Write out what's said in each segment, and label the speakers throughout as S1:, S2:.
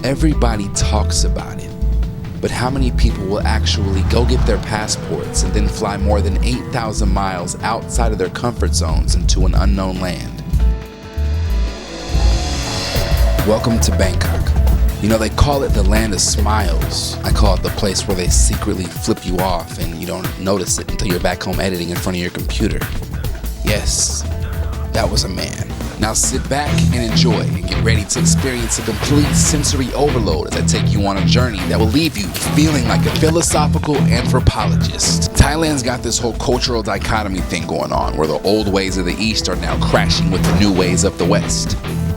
S1: Everybody talks about it, but how many people will actually go get their passports and then fly more than 8,000 miles outside of their comfort zones into an unknown land? Welcome to Bangkok. You know, they call it the land of smiles. I call it the place where they secretly flip you off and you don't notice it until you're back home editing in front of your computer. Yes, that was a man. Now sit back and enjoy and get ready to experience a complete sensory overload as I take you on a journey that will leave you feeling like a philosophical anthropologist. Thailand's got this whole cultural dichotomy thing going on where the old ways of the East are now crashing with the new ways of the West.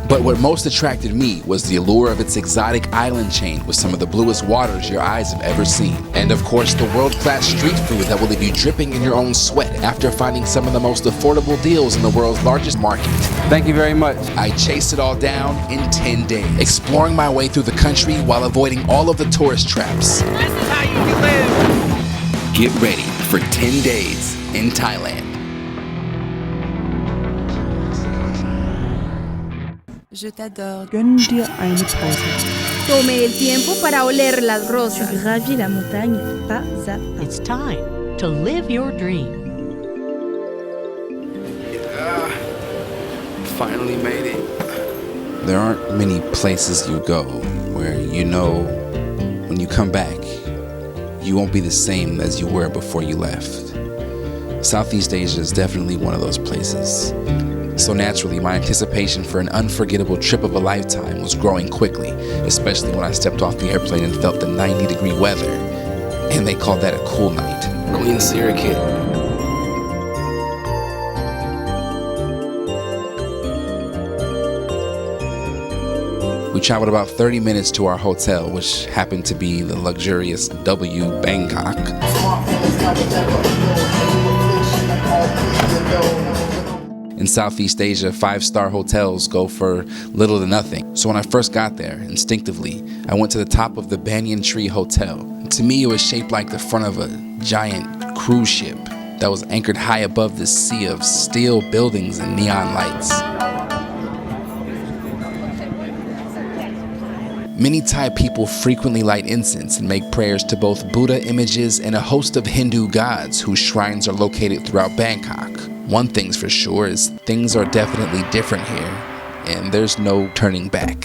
S1: But what most attracted me was the allure of its exotic island chain with some of the bluest waters your eyes have ever seen. And of course, the world-class street food that will leave you dripping in your own sweat after finding some of the most affordable deals in the world's largest market.
S2: Thank you very much.
S1: I chased it all down in 10 days, exploring my way through the country while avoiding all of the tourist traps.
S3: This is how you can live.
S1: Get ready for 10 days in Thailand.
S4: Je t'adore.
S5: Gönn dir eine Pause.
S6: Tome el tiempo para oler las rosas.
S7: Tu gravis la montagne pas à pas.
S8: It's time to live your dream.
S1: Finally made it. There aren't many places you go where you know when you come back, you won't be the same as you were before you left. Southeast Asia is definitely one of those places. So naturally, my anticipation for an unforgettable trip of a lifetime was growing quickly, especially when I stepped off the airplane and felt the 90-degree weather. And they called that a cool night. Queen Sierra Kid. We traveled about 30 minutes to our hotel, which happened to be the luxurious W Bangkok. In Southeast Asia, 5-star hotels go for little to nothing. So when I first got there, instinctively, I went to the top of the Banyan Tree Hotel. To me, it was shaped like the front of a giant cruise ship that was anchored high above this sea of steel buildings and neon lights. Many Thai people frequently light incense and make prayers to both Buddha images and a host of Hindu gods whose shrines are located throughout Bangkok. One thing's for sure is things are definitely different here, and there's no turning back.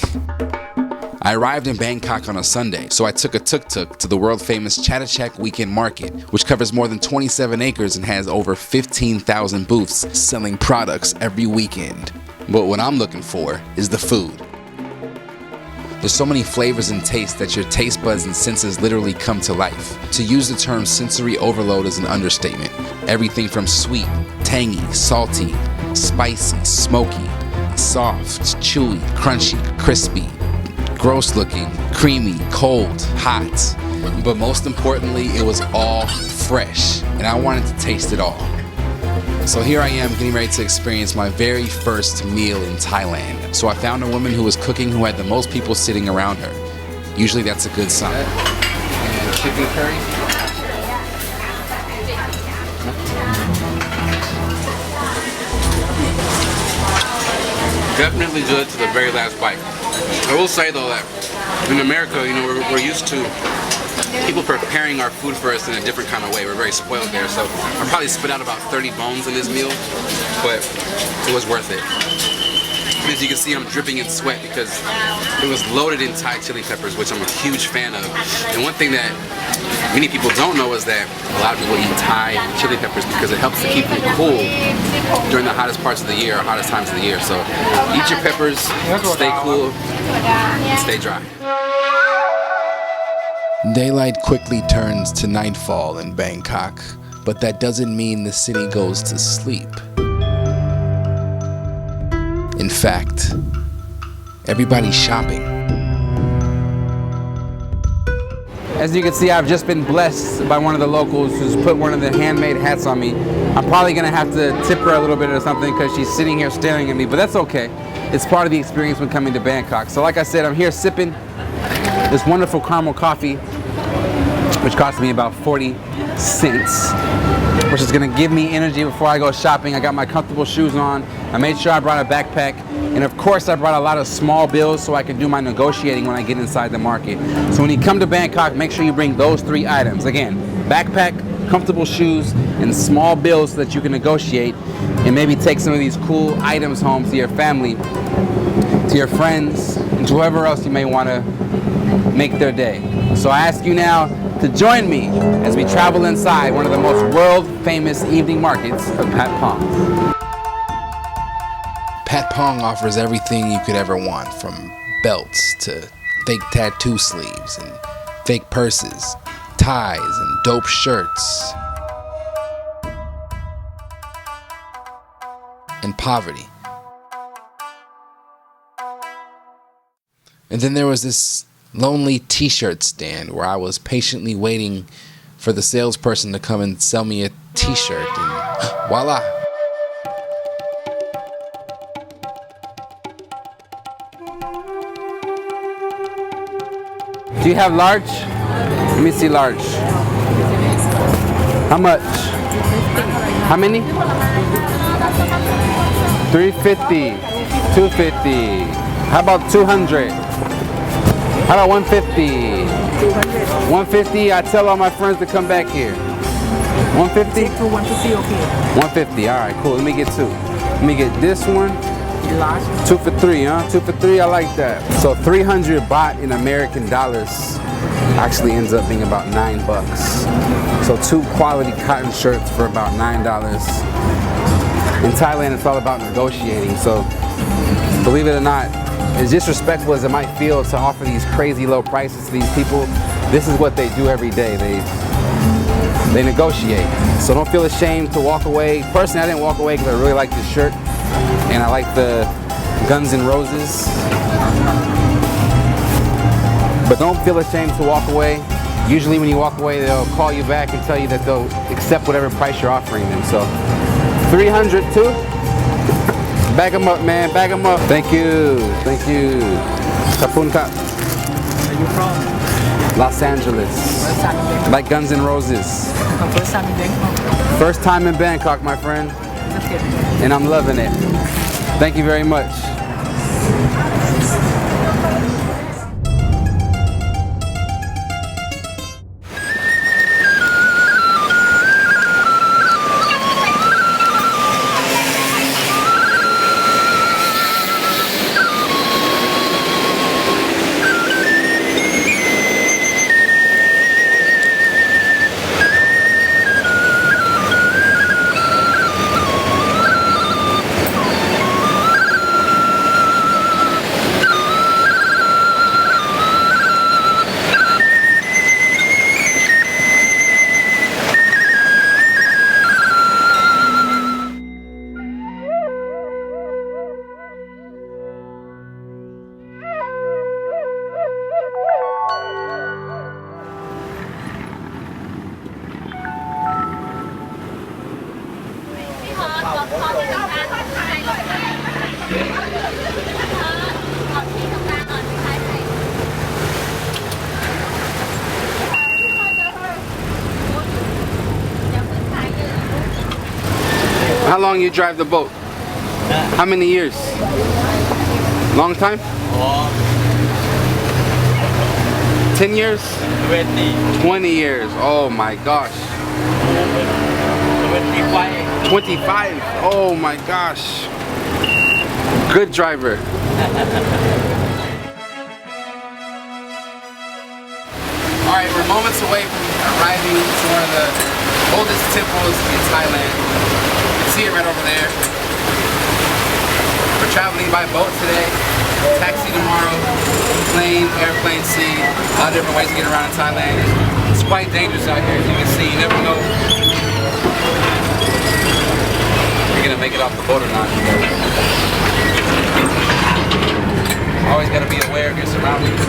S1: I arrived in Bangkok on a Sunday, so I took a tuk-tuk to the world-famous Chatuchak Weekend Market, which covers more than 27 acres and has over 15,000 booths selling products every weekend. But what I'm looking for is the food. There's so many flavors and tastes that your taste buds and senses literally come to life. To use the term sensory overload is an understatement. Everything from sweet, tangy, salty, spicy, smoky, soft, chewy, crunchy, crispy, gross looking, creamy, cold, hot. But most importantly, it was all fresh, and I wanted to taste it all. So here I am getting ready to experience my very first meal in Thailand. So I found a woman who was cooking who had the most people sitting around her. Usually that's a good sign. And chicken curry.
S2: Definitely good to the very last bite. I will say though that in America, you know, we're used to people preparing our food for us in a different kind of way. We're very spoiled there, so I probably spit out about 30 bones in this meal, but it was worth it. As you can see, I'm dripping in sweat because it was loaded in Thai chili peppers, which I'm a huge fan of. And one thing that many people don't know is that a lot of people eat Thai chili peppers because it helps to keep them cool during the hottest parts of the year or hottest times of the year. So eat your peppers, stay cool, and stay dry.
S1: Daylight quickly turns to nightfall in Bangkok, but that doesn't mean the city goes to sleep. In fact, everybody's shopping.
S2: As you can see, I've just been blessed by one of the locals who's put one of the handmade hats on me. I'm probably gonna have to tip her a little bit or something because she's sitting here staring at me, but that's okay. It's part of the experience when coming to Bangkok. So like I said, I'm here sipping this wonderful caramel coffee, which cost me about 40 cents, which is gonna give me energy before I go shopping. I got my comfortable shoes on. I made sure I brought a backpack, And of course, I brought a lot of small bills so I can do my negotiating when I get inside the market. So when you come to Bangkok, make sure you bring those 3 items. Again, backpack, comfortable shoes, and small bills so that you can negotiate and maybe take some of these cool items home to your family, to your friends, and to whoever else you may want to make their day. So I ask you now to join me as we travel inside one of the most world-famous evening markets of Patong.
S1: Patong offers everything you could ever want, from belts to fake tattoo sleeves and fake purses, ties and dope shirts, and poverty. And then there was this lonely t-shirt stand where I was patiently waiting for the salesperson to come and sell me a t-shirt, and voila!
S2: Do you have large? Let me see large. How much? How many? 350, 250. How about 200? How about 150? 150, I tell all my friends to come back here. 150? 150, all right, cool. Let me get 2. Let me get this one. 2 for 3, huh? 2 for 3, I like that. So 300 baht in American dollars actually ends up being about $9. So 2 quality cotton shirts for about $9. In Thailand, it's all about negotiating. So believe it or not, as disrespectful as it might feel to offer these crazy low prices to these people, this is what they do every day. They negotiate. So don't feel ashamed to walk away. Personally, I didn't walk away because I really like this shirt and I like the Guns N' Roses. But don't feel ashamed to walk away. Usually when you walk away, they'll call you back and tell you that they'll accept whatever price you're offering them. So 300 too? Bag them up, man, bag them up. Thank you, thank you. Kapun Kap.
S3: Where are you from?
S2: Los Angeles.
S3: First time in Bangkok.
S2: Like Guns N' Roses.
S3: First time in Bangkok.
S2: First time in Bangkok, my friend. And I'm loving it. Thank you very much. How long you drive the boat? How many years? Long time? 10 years? 20 years. Oh my gosh. 25. Oh my gosh. Good driver. Alright, we're moments away from arriving to one of the oldest temples in Thailand. You can see it right over there. We're traveling by boat today, taxi tomorrow, plane, airplane, sea, a lot of different ways to get around in Thailand. It's quite dangerous out here, as you can see. You never know if you're gonna make it off the boat or not. Always gotta be aware of your surroundings.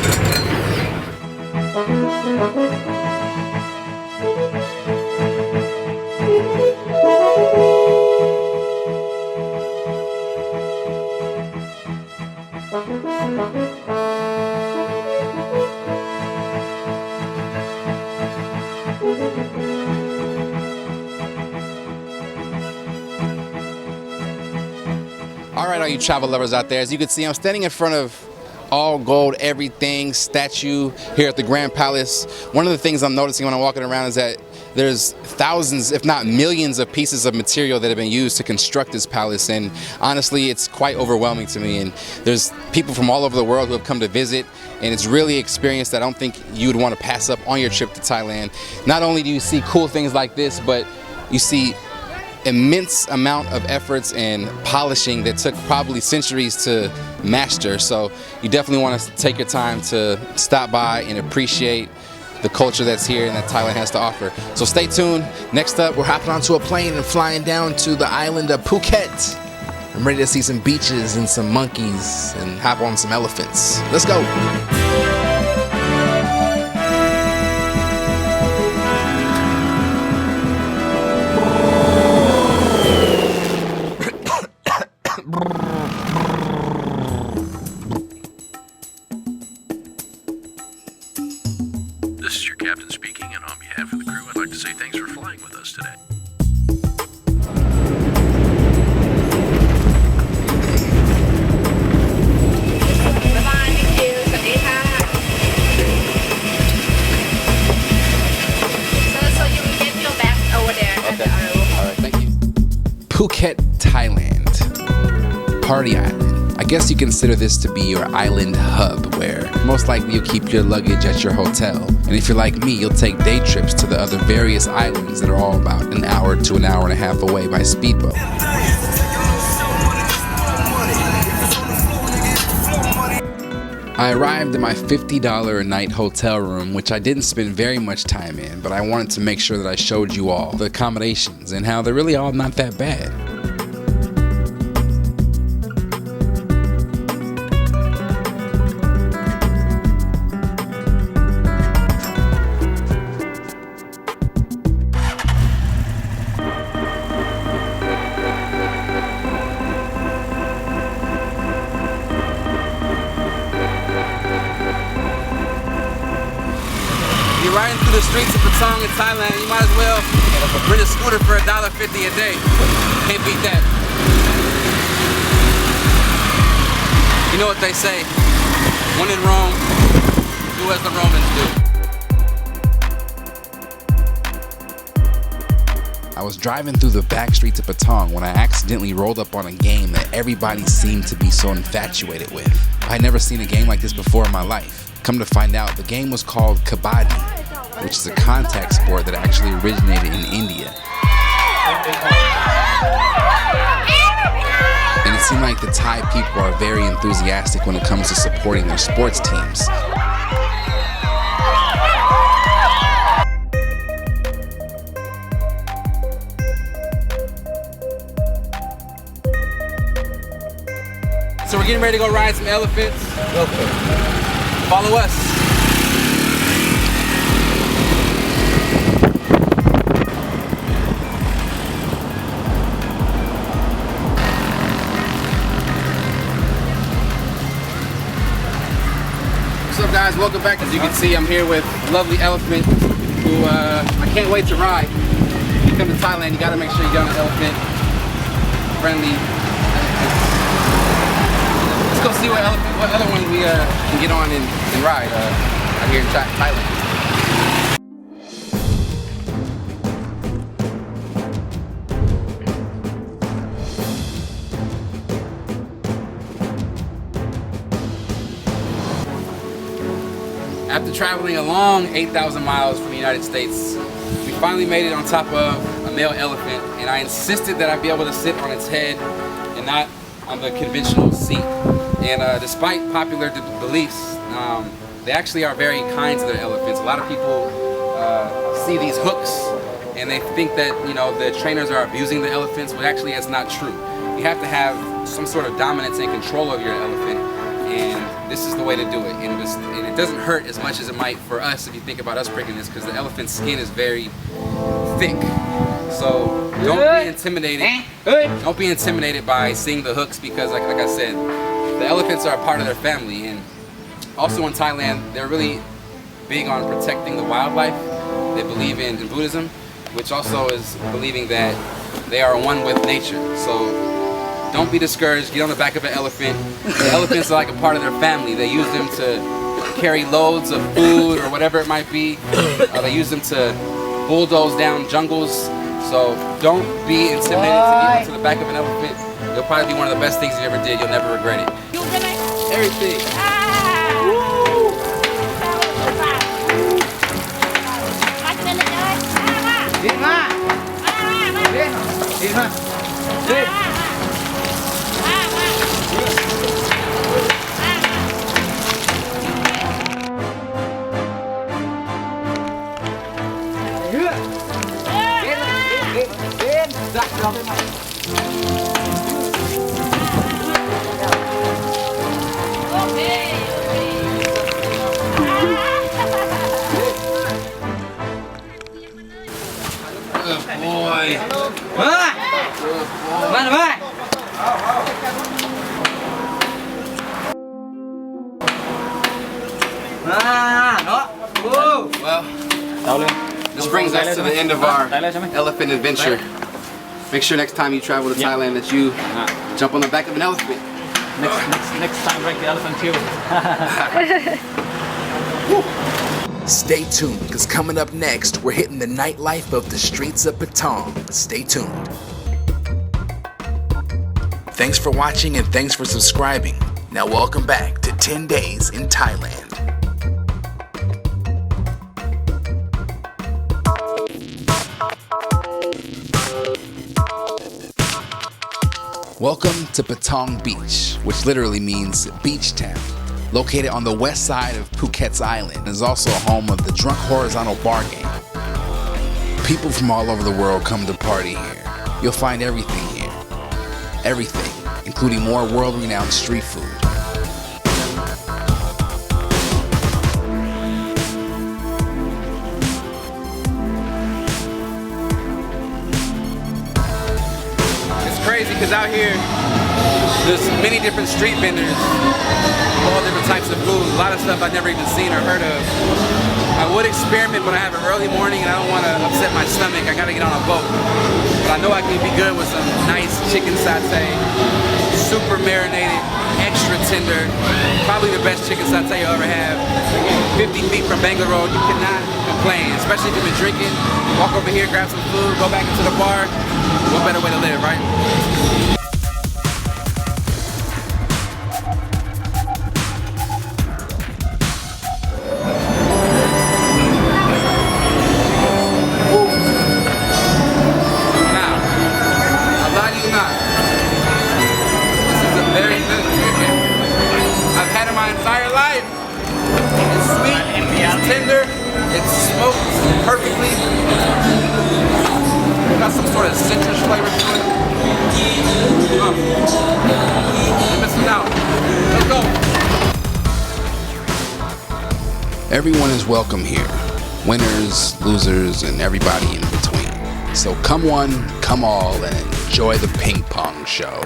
S1: Alright, all you travel lovers out there, as you can see, I'm standing in front of all gold everything statue here at the Grand Palace. One of the things I'm noticing when I'm walking around is that there's thousands, if not millions, of pieces of material that have been used to construct this palace, and honestly it's quite overwhelming to me. And there's people from all over the world who have come to visit, and it's really an experience that I don't think you would want to pass up on your trip to Thailand. Not only do you see cool things like this, but you see immense amount of efforts and polishing that took probably centuries to master. So you definitely want to take your time to stop by and appreciate the culture that's here and that Thailand has to offer. So stay tuned. Next up, we're hopping onto a plane and flying down to the island of Phuket. I'm ready to see some beaches and some monkeys and hop on some elephants. Let's go.
S5: This is your captain speaking, and on behalf of the crew, I'd like to say thanks for flying with us today.
S6: So you will get your bags over there at the aisle.
S1: Alright, thank you. Phuket, Thailand. Party Island. I guess you consider this to be your island hub, where most likely you'll keep your luggage at your hotel. And if you're like me, you'll take day trips to the other various islands that are all about an hour to an hour and a half away by speedboat. I arrived in my $50 a night hotel room, which I didn't spend very much time in, but I wanted to make sure that I showed you all the accommodations and how they're really all not that bad.
S2: You're riding through the streets of Patong in Thailand, you might as well rent a scooter for $1.50 a day. Can't beat that. You know what they say, when in Rome, do as the Romans do.
S1: I was driving through the back streets of Patong when I accidentally rolled up on a game that everybody seemed to be so infatuated with. I had never seen a game like this before in my life. Come to find out, the game was called Kabaddi, which is a contact sport that actually originated in India. And it seemed like the Thai people are very enthusiastic when it comes to supporting their sports teams.
S2: So we're getting ready to go ride some elephants. Go for it. Follow us. What's up, guys? Welcome back. As you can see, I'm here with a lovely elephant who I can't wait to ride. If you come to Thailand, you gotta make sure you get on an elephant. Friendly. Let's go see what other ones we can get on and ride out here in Thailand. After traveling a long 8,000 miles from the United States, we finally made it on top of a male elephant, and I insisted that I be able to sit on its head and not on the conventional seat. And despite popular beliefs, they actually are very kind to their elephants. A lot of people see these hooks and they think that, you know, the trainers are abusing the elephants, but actually that's not true. You have to have some sort of dominance and control of your elephant, and this is the way to do it. And it doesn't hurt as much as it might for us if you think about us pricking this, because the elephant's skin is very thick. So don't be intimidated. Don't be intimidated by seeing the hooks, because like I said, the elephants are a part of their family. And also in Thailand, they're really big on protecting the wildlife. They believe in Buddhism, which also is believing that they are one with nature. So Don't be discouraged. Get on the back of an elephant. The elephants are like a part of their family. They use them to carry loads of food or whatever it might be. They use them to bulldoze down jungles. So don't be intimidated to get onto the back of an elephant. It'll probably be one of the best things you ever did. You'll never regret it. Everything. Good boy. Well, this brings us to the end of our elephant adventure. Make sure next time you travel to Thailand that you jump on the back of an elephant.
S3: Next time, break the elephant too.
S1: Stay tuned, because coming up next, we're hitting the nightlife of the streets of Patong. Stay tuned. Thanks for watching and thanks for subscribing. Now welcome back to 10 Days in Thailand. Welcome to Patong Beach, which literally means beach town. Located on the west side of Phuket's island, is also home of the drunk horizontal bar game. People from all over the world come to party here. You'll find everything here. Everything, including more world-renowned street food.
S2: Crazy because out here there's many different street vendors, all different types of food, a lot of stuff I've never even seen or heard of. I would experiment when I have an early morning and I don't want to upset my stomach. I gotta get on a boat, but I know I can be good with some nice chicken satay, super marinated, extra tender, probably the best chicken satay you'll ever have. 50 feet from Bangalore Road, you cannot complain, especially if you've been drinking. Walk over here, grab some food, go back into the bar. What better way to live, right? Now, I'll lie to you not. This is a very good chicken I've had in my entire life. It's sweet, it's tender, it's smoked perfectly. Got some sort of citrus flavor to it. You're missing out. Let's go.
S1: Everyone is welcome here. Winners, losers, and everybody in between. So come one, come all, and enjoy the ping pong show.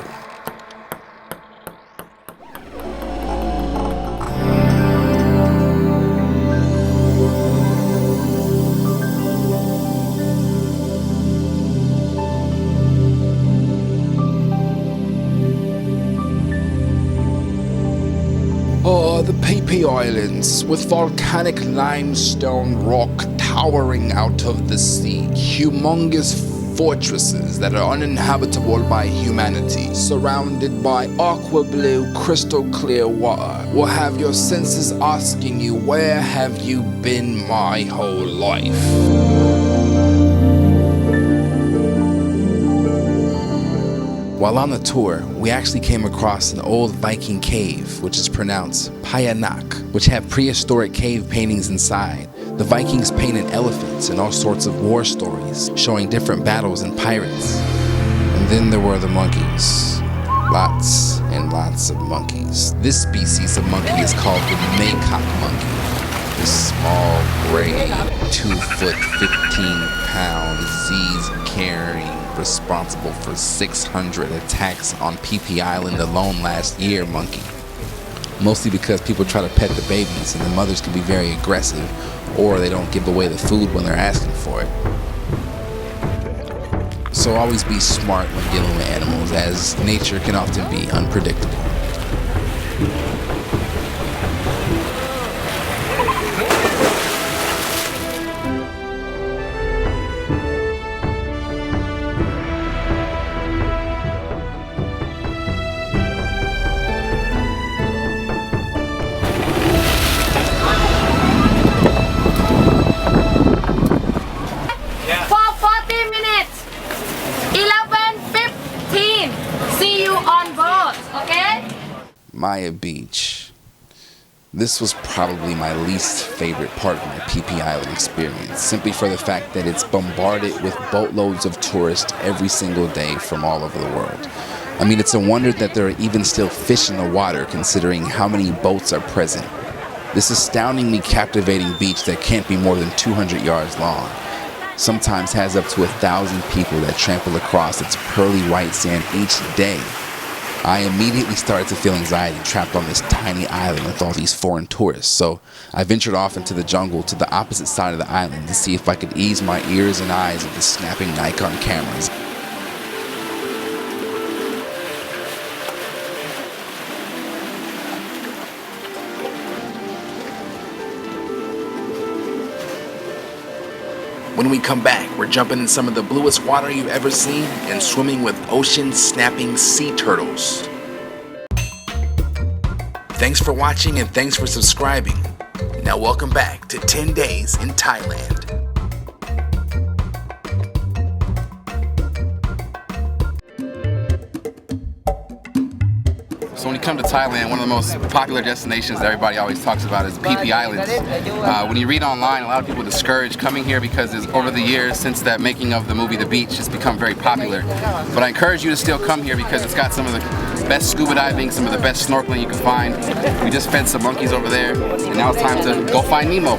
S1: The Phi Phi Islands, with volcanic limestone rock towering out of the sea, humongous fortresses that are uninhabitable by humanity, surrounded by aqua blue, crystal clear water, will have your senses asking you, where have you been my whole life? While on the tour, we actually came across an old Viking cave, which is pronounced Payanak, which had prehistoric cave paintings inside. The Vikings painted elephants and all sorts of war stories, showing different battles and pirates. And then there were the monkeys. Lots and lots of monkeys. This species of monkey is called the Bangkok monkey. This small, gray, 2-foot, 15-pound disease-carrying, responsible for 600 attacks on Phi Phi Island alone last year monkey. Mostly because people try to pet the babies and the mothers can be very aggressive, or they don't give away the food when they're asking for it. So always be smart when dealing with animals, as nature can often be unpredictable.
S6: For 40 minutes. 11:15. See you on board, okay?
S1: Maya Beach. This was probably my least favorite part of my Phi Phi Island experience, simply for the fact that it's bombarded with boatloads of tourists every single day from all over the world. I mean, it's a wonder that there are even still fish in the water considering how many boats are present. This astoundingly captivating beach that can't be more than 200 yards long sometimes has up to 1,000 people that trample across its pearly white sand each day. I immediately started to feel anxiety trapped on this tiny island with all these foreign tourists, so I ventured off into the jungle to the opposite side of the island to see if I could ease my ears and eyes of the snapping Nikon cameras. When we come back, we're jumping in some of the bluest water you've ever seen and swimming with ocean-snapping sea turtles. Thanks for watching and thanks for subscribing. Now welcome back to 10 Days in Thailand.
S2: So when you come to Thailand, one of the most popular destinations that everybody always talks about is Phi Phi Islands. When you read online, a lot of people discourage coming here because over the years, since that making of the movie The Beach, it's become very popular. But I encourage you to still come here because it's got some of the best scuba diving, some of the best snorkeling you can find. We just fed some monkeys over there, and now it's time to go find Nemo.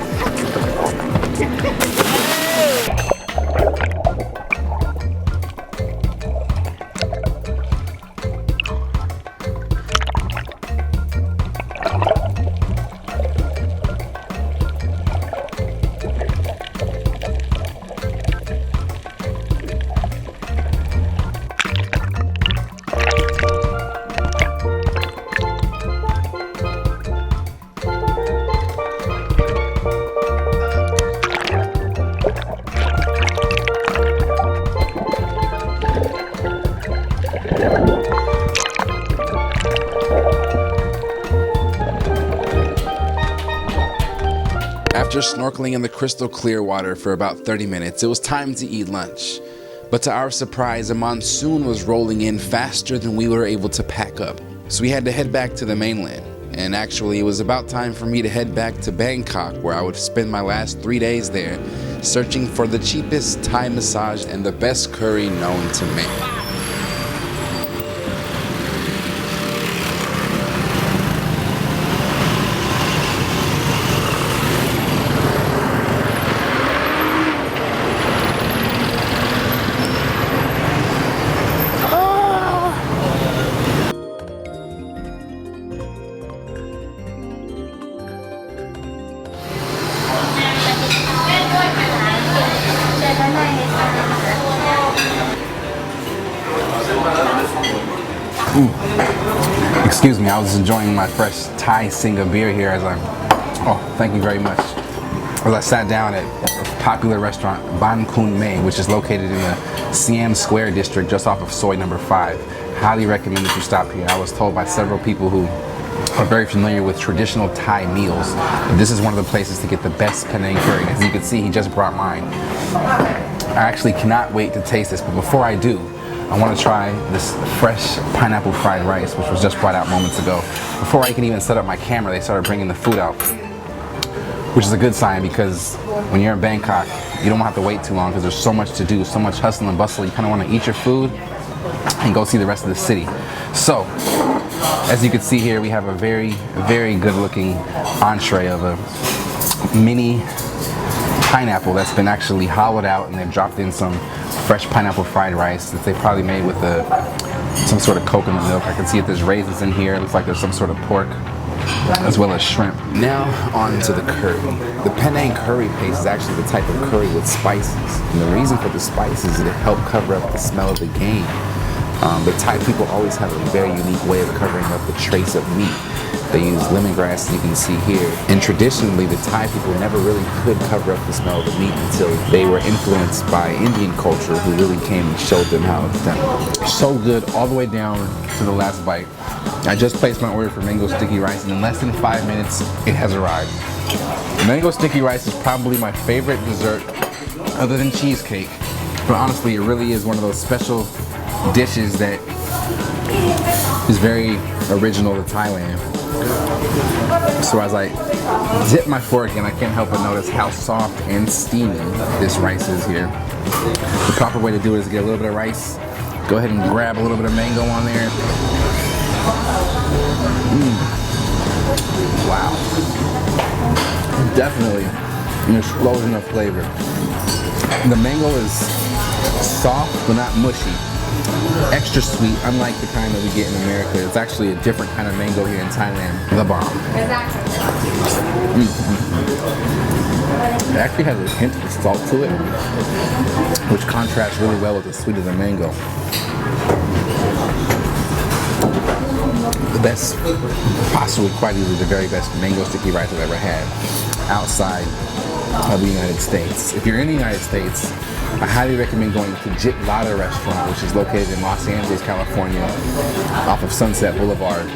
S1: After snorkeling in the crystal clear water for about 30 minutes, it was time to eat lunch. But to our surprise, a monsoon was rolling in faster than we were able to pack up. So we had to head back to the mainland. And actually, it was about time for me to head back to Bangkok, where I would spend my last 3 days there, searching for the cheapest Thai massage and the best curry known to man.
S2: Excuse me, I was enjoying my fresh Thai Singa beer here as thank you very much. As I sat down at a popular restaurant, Ban Kun Mei, which is located in the Siam Square district just off of Soi number 5. Highly recommend that you stop here. I was told by several people who are very familiar with traditional Thai meals that this is one of the places to get the best Penang curry. As you can see, he just brought mine. I actually cannot wait to taste this, but before I do, I want to try this fresh pineapple fried rice, which was just brought out moments ago. Before I can even set up my camera, they started bringing the food out, which is a good sign because when you're in Bangkok, you don't have to wait too long because there's so much to do, so much hustle and bustle. You kind of want to eat your food and go see the rest of the city. So, as you can see here, we have a very, very good looking entree of a mini pineapple that's been actually hollowed out, and they've dropped in some fresh pineapple fried rice that they probably made with some sort of coconut milk. I can see that there's raisins in here. It looks like there's some sort of pork.
S1: as well as shrimp. Now on to the curry. The Penang curry paste is actually the type of curry with spices. And the reason for the spices is to help cover up the smell of the game. The Thai people always have a very unique way of covering up the trace of meat. They use lemongrass, you can see here. And traditionally, the Thai people never really could cover up the smell of the meat until they were influenced by Indian culture, who really came and showed them how it's done. So good all the way down to the last bite. I just placed my order for mango sticky rice, and in less than 5 minutes, it has arrived. Mango sticky rice is probably my favorite dessert, other than cheesecake. But honestly, it really is one of those special dishes that is very original to Thailand. So as I dip my fork in, I can't help but notice how soft and steamy this rice is here. The proper way to do it is get a little bit of rice, go ahead and grab a little bit of mango on there. Wow. Definitely an explosion of flavor. The mango is soft but not mushy. Extra sweet, unlike the kind that we get in America. It's actually a different kind of mango here in Thailand. The bomb. It actually has a hint of salt to it, which contrasts really well with the sweet of the mango. The best, possibly quite easily the very best mango sticky rice I've ever had outside of the United States. If you're in the United States, I highly recommend going to Jit Lada restaurant, which is located in Los Angeles, California, off of Sunset Boulevard.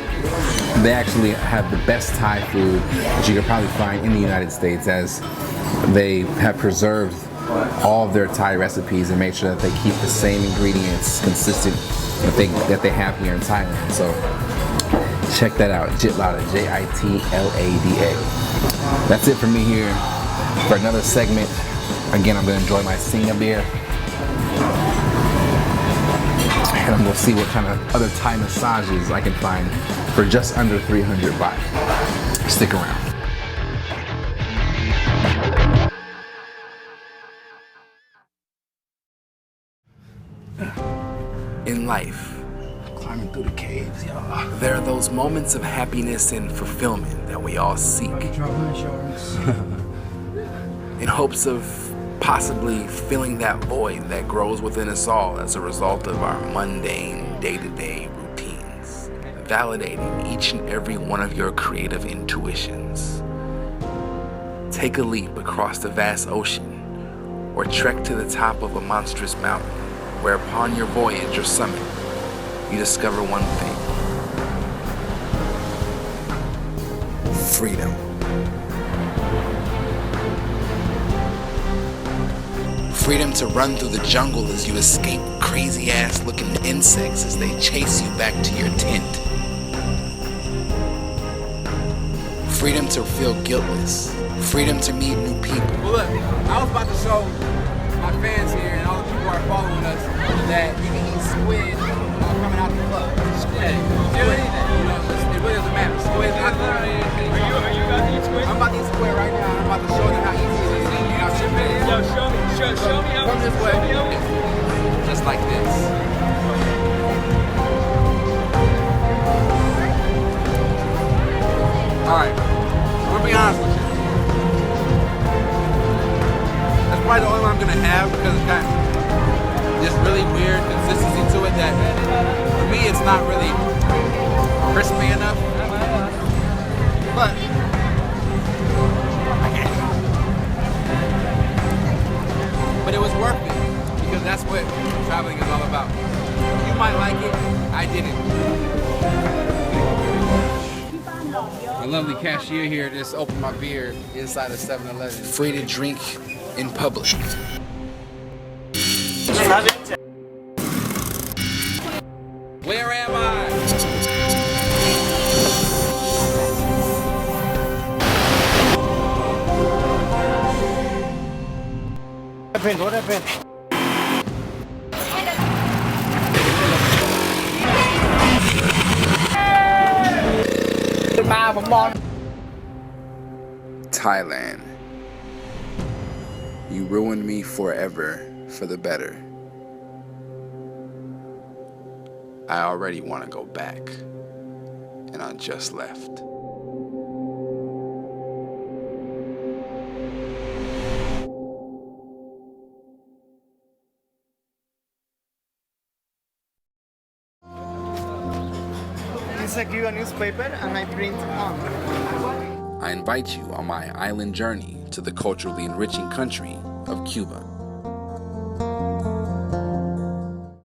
S1: They actually have the best Thai food that you could probably find in the United States, as they have preserved all of their Thai recipes and made sure that they keep the same ingredients consistent that they have here in Thailand. So check that out, Jit Lada, Jitlada. That's it for me here for another segment. Again, I'm going to enjoy my Singa beer. And I'm going to see what kind of other Thai massages I can find for just under 300 baht. Stick around. In life, climbing through the caves, y'all. There are those moments of happiness and fulfillment that we all seek. In hopes of possibly filling that void that grows within us all as a result of our mundane day-to-day routines, validating each and every one of your creative intuitions. Take a leap across the vast ocean, or trek to the top of a monstrous mountain, where upon your voyage or summit, you discover one thing: freedom. Freedom to run through the jungle as you escape crazy-ass looking insects as they chase you back to your tent. Freedom to feel guiltless. Freedom to meet new people.
S2: Well, look, I was about to show my fans here and all the people who are following us that you can eat squid coming out the club. Squid. Do anything. You know, it really doesn't matter. Squid. Are you about to eat squid? I'm about to eat squid right now. I'm about to show them how easy it is. You know, show me how. Come this way. Just like this. Alright, I'm gonna be honest with you. That's probably the only one I'm gonna have because it's got this really weird consistency to it that for me it's not really crispy enough. But it was worth it because that's what traveling is all about. You might like it, I didn't. A lovely cashier here just opened my beer inside of 7-Eleven.
S1: Free to drink in public.
S2: Where am I?
S3: What happened?
S1: Thailand. You ruined me forever for the better. I already want to go back, and I just left.
S3: I give you a newspaper and I print on.
S1: I invite you on my island journey to the culturally enriching country of Cuba.